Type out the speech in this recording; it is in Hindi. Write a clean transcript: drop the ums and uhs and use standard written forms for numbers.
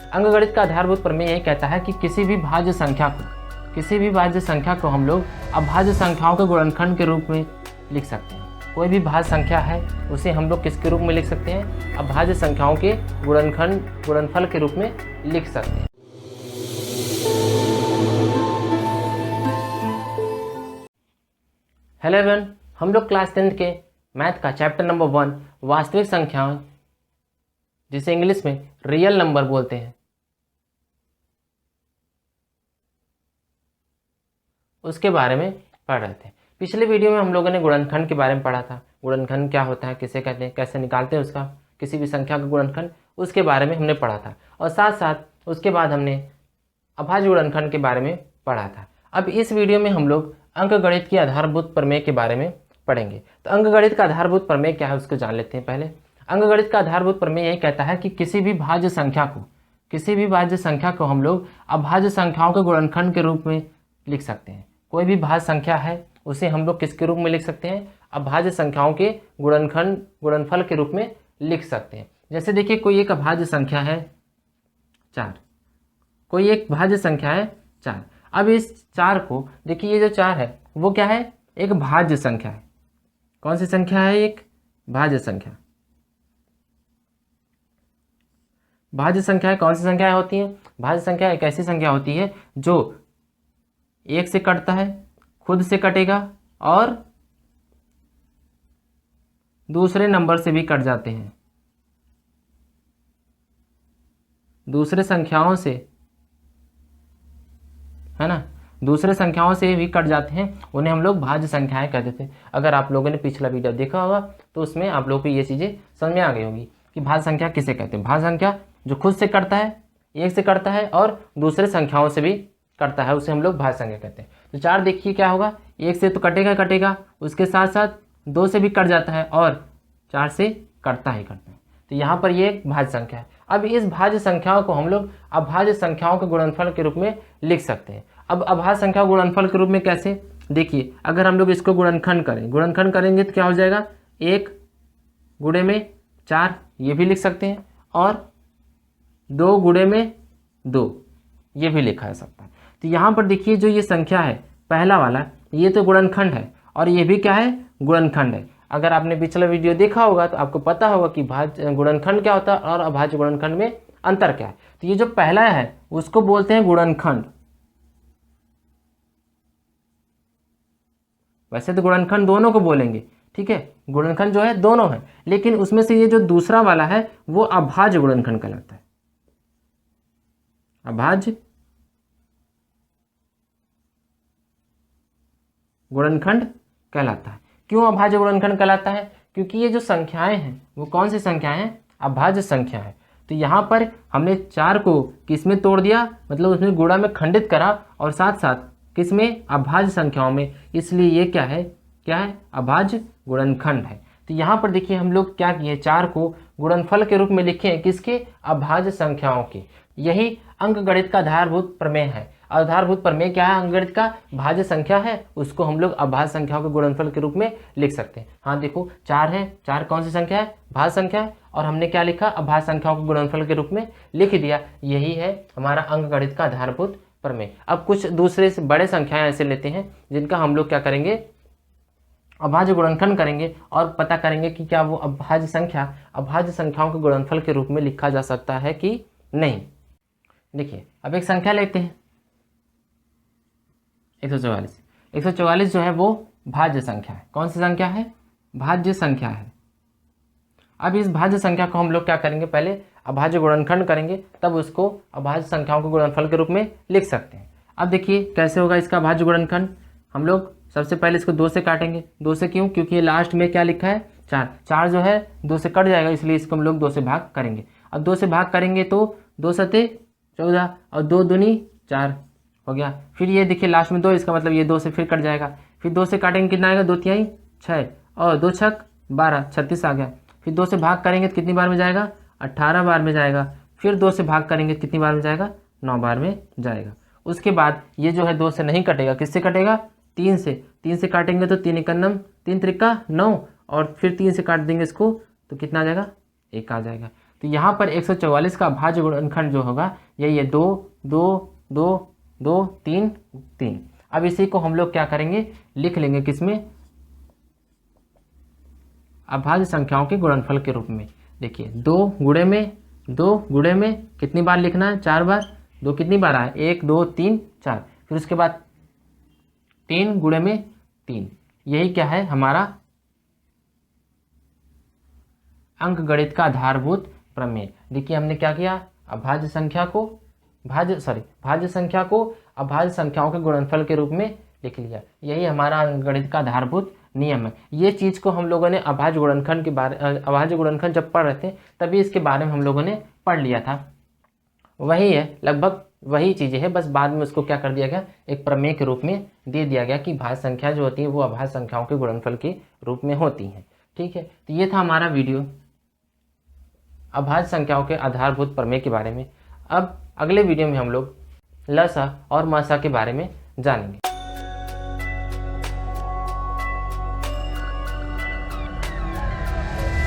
अंकगणित का आधारभूत प्रमेय यही कहता है कि किसी भी भाज्य संख्या को हम लोग अभाज्य संख्याओं के गुणनखंड के रूप में लिख सकते हैं। कोई भी भाज्य संख्या है उसे हम लोग किसके रूप में लिख सकते हैं? अभाज्य संख्याओं के गुणनफल के रूप में लिख सकते हैं। हेलो एवरीवन, हम लोग क्लास 10th के मैथ का चैप्टर नंबर 1 वास्तविक संख्याएं, जिसे इंग्लिश में रियल नंबर बोलते हैं, उसके बारे में पढ़ रहे थे। पिछले वीडियो में हम लोगों ने गुणनखंड के बारे में पढ़ा था। गुणनखंड क्या होता है, किसे कहते हैं, कैसे निकालते हैं उसका, किसी भी संख्या का गुणनखंड, उसके बारे में हमने पढ़ा था। और साथ साथ उसके बाद हमने अभाज्य गुणनखंड के बारे में पढ़ा था। अब इस वीडियो में हम लोग अंकगणित की आधारभूत प्रमेय के बारे में पढ़ेंगे। तो अंकगणित का आधारभूत प्रमेय क्या है उसको जान लेते हैं। पहले अंकगणित का आधारभूत प्रमेय यही कहता है कि किसी भी भाज्य संख्या को हम लोग अभाज्य संख्याओं के गुणनखंड के रूप में लिख सकते हैं। कोई भी भाज्य संख्या है उसे हम लोग किसके रूप में लिख सकते हैं? अभाज्य संख्याओं के गुणनफल के रूप में लिख सकते हैं। जैसे देखिए, कोई एक अभाज्य संख्या है 4, कोई एक भाज्य संख्या है 4। अब इस 4 को देखिए, ये जो 4 है वो क्या है? एक भाज्य संख्या है। कौन सी संख्या है? एक भाज्य संख्या। भाज्य संख्या कौन सी संख्या होती है? भाज्य संख्या एक ऐसी संख्या होती है जो 1 से कटता है, खुद से कटेगा और दूसरे नंबर से भी कट जाते हैं। दूसरे संख्याओं से, है ना, दूसरे संख्याओं से भी कट जाते हैं, उन्हें हम लोग भाज्य संख्याएं कहते थे। अगर आप लोगों ने पिछला वीडियो देखा होगा तो उसमें आप लोगों को ये चीज़ें समझ में आ गई होंगी कि भाज्य संख्या किसे कहते हैं। भाज्य संख्या जो खुद से कटता है, 1 से कटता है और दूसरे संख्याओं से भी कटता है, उसे हम लोग भाज्य संख्या कहते हैं। तो 4 देखिए क्या होगा, 1 से तो कटेगा, उसके साथ साथ 2 से भी कट जाता है और 4 से कटता है। तो यहाँ पर ये एक भाज्य संख्या है। अब इस भाज्य संख्याओं को हम लोग अभाज्य संख्याओं के गुणनफल के रूप में लिख सकते हैं। अब अभाज्य संख्या गुणनफल के रूप में कैसे? देखिए, अगर हम लोग इसको गुणनखंड करेंगे तो क्या हो जाएगा? 1 गुणे में 4 ये भी लिख सकते हैं और 2 गुणे में 2 ये भी लिखा जा सकता है। तो यहाँ पर देखिए, जो ये संख्या है पहला वाला, ये तो गुणनखंड है और ये भी क्या है? गुणनखंड है। अगर आपने पिछला वीडियो देखा होगा तो आपको पता होगा कि भाज्य गुणनखंड क्या होता है और अभाज्य गुणनखंड में अंतर क्या है। तो ये जो पहला है उसको बोलते हैं गुणनखंड। वैसे तो गुणनखंड दोनों को बोलेंगे, ठीक है, गुणनखंड जो है दोनों है, लेकिन उसमें से ये जो दूसरा वाला है वो अभाज्य गुणनखंड कहलाता है। अभाज्य गुणनखंड कहलाता है। क्यों अभाज्य गुणनखंड कहलाता है? क्योंकि ये जो संख्याएं हैं वो कौन सी संख्याएं हैं? अभाज्य संख्या है। तो यहाँ पर हमने 4 को किस में तोड़ दिया, मतलब उसमें गुणा में खंडित करा और साथ साथ किस में? अभाज्य संख्याओं में, इसलिए ये क्या है? अभाज्य गुणनखंड है। तो यहाँ पर देखिए, हम लोग क्या किए, 4 को गुणनफल के रूप में लिखे हैं, किसके? अभाज्य संख्याओं के। यही अंकगणित का आधारभूत प्रमेय है। आधारभूत प्रमेय क्या है? अंकगणित का भाज्य संख्या है, उसको हम लोग अभाज्य संख्याओं के गुणनफल के रूप में लिख सकते हैं। हाँ देखो, 4 है, 4 कौन सी संख्या है? भाज्य संख्या है, और हमने क्या लिखा? अभाज्य संख्याओं के गुणनफल के रूप में लिख दिया। यही है हमारा अंकगणित का आधारभूत प्रमेय। अब कुछ दूसरे से बड़े संख्याएं ऐसे लेते हैं जिनका हम लोग क्या करेंगे? अभाज्य गुणनखंड करेंगे और पता करेंगे कि क्या वो अभाज्य संख्याओं के गुणनफल के रूप में लिखा जा सकता है कि नहीं। देखिए, अब एक संख्या लेते हैं 144। 144 जो है वो भाज्य संख्या है। कौन सी संख्या है? भाज्य संख्या है। अब इस भाज्य संख्या को हम लोग क्या करेंगे? पहले अभाज्य गुणनखंड करेंगे, तब उसको अभाज्य संख्याओं के गुणनफल के रूप में लिख सकते हैं। अब देखिए कैसे होगा इसका अभाज्य गुणनखंड। हम लोग सबसे पहले इसको 2 से काटेंगे। 2 से क्यों? क्योंकि ये लास्ट में क्या लिखा है? 4। 4 जो है 2 से कट जाएगा, इसलिए इसको हम लोग 2 से भाग करेंगे। अब 2 से भाग करेंगे तो 2 सते 14 और 2 दूनी 4 हो गया। फिर ये देखिए लास्ट में 2, इसका मतलब ये 2 से फिर कट जाएगा। फिर 2 से काटेंगे, कितना आएगा? 2 तिहाई 6 और 2 छक 12, 36 आ गया। फिर 2 से भाग करेंगे तो कितनी बार में जाएगा? 18 बार में जाएगा। फिर 2 से भाग करेंगे तो कितनी बार में जाएगा? 9 बार में जाएगा। उसके बाद ये जो है 2 से नहीं कटेगा, किससे कटेगा? 3 से। 3 से काटेंगे तो 3 एकम 3 त्रिका 9 और फिर 3 से काट देंगे इसको तो कितना आ जाएगा? 1 आ जाएगा। तो यहाँ पर 144 का भाज्य गुणनखंड जो होगा यही है 2 2 2 2 3 3। अब इसी को हम लोग क्या करेंगे, लिख लेंगे किसमें, अभाज्य संख्याओं के गुणनफल के रूप में। देखिए 2 गुणे में कितनी बार लिखना है, 4 बार। 2 कितनी बार आया, 1 2 3 4। फिर उसके बाद 3 गुणे में 3। यही क्या है हमारा अंकगणित का आधारभूत प्रमेय। देखिए हमने क्या किया, भाज्य संख्या को अभाज्य संख्याओं के गुणनफल के रूप में लिख लिया। यही हमारा अंकगणित का आधारभूत नियम है। ये चीज़ को हम लोगों ने अभाज्य गुणनखंड जब पढ़ रहे थे तभी इसके बारे में हम लोगों ने पढ़ लिया था। वही है, लगभग वही चीज़ें हैं, बस बाद में उसको क्या कर दिया गया, एक प्रमेय के रूप में दे दिया गया कि भाज्य संख्या जो होती है वो अभाज्य संख्याओं के गुणनफल के रूप में होती हैं। ठीक है, तो ये था हमारा वीडियो अभाज्य संख्याओं के आधारभूत प्रमेय के बारे में। अब अगले वीडियो में हम लोग लसा और मसा के बारे में जानेंगे।